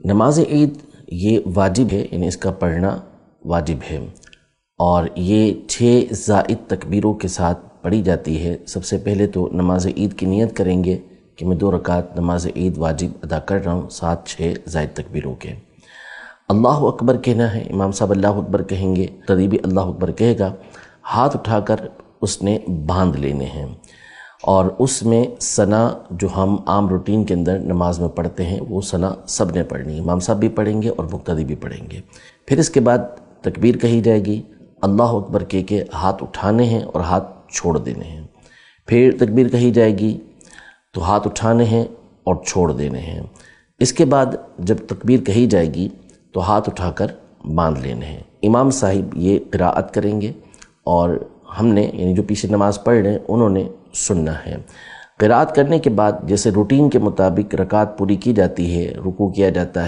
نماز عید یہ واجب ہے، یعنی اس کا پڑھنا واجب ہے، اور یہ 6 زائد تکبیروں کے ساتھ پڑھی جاتی ہے۔ سب سے پہلے تو نماز عید کی نیت کریں گے کہ میں 2 رکعت نماز عید واجب ادا کر رہا ہوں، ساتھ 6 زائد تکبیروں کے۔ اللہ اکبر کہنا ہے، امام صاحب اللہ اکبر کہیں گے، ترتیبی اللہ اکبر کہے گا، ہاتھ اٹھا کر اس نے باندھ لینے ہیں، اور اس میں ثنا جو ہم عام روٹین کے اندر نماز میں پڑھتے ہیں وہ ثنا سب نے پڑھنی ہے، امام صاحب بھی پڑھیں گے اور مقتدی بھی پڑھیں گے۔ پھر اس کے بعد تکبیر کہی جائے گی، اللہ اکبر کہہ کے ہاتھ اٹھانے ہیں اور ہاتھ چھوڑ دینے ہیں۔ پھر تکبیر کہی جائے گی تو ہاتھ اٹھانے ہیں اور چھوڑ دینے ہیں۔ اس کے بعد جب تکبیر کہی جائے گی تو ہاتھ اٹھا کر باندھ لینے ہیں۔ امام صاحب یہ قراءت کریں گے اور ہم نے، یعنی جو پیچھے نماز پڑھ رہے ہیں انہوں نے سننا ہے۔ قراءت کرنے کے بعد جیسے روٹین کے مطابق رکعت پوری کی جاتی ہے، رکوع کیا جاتا ہے،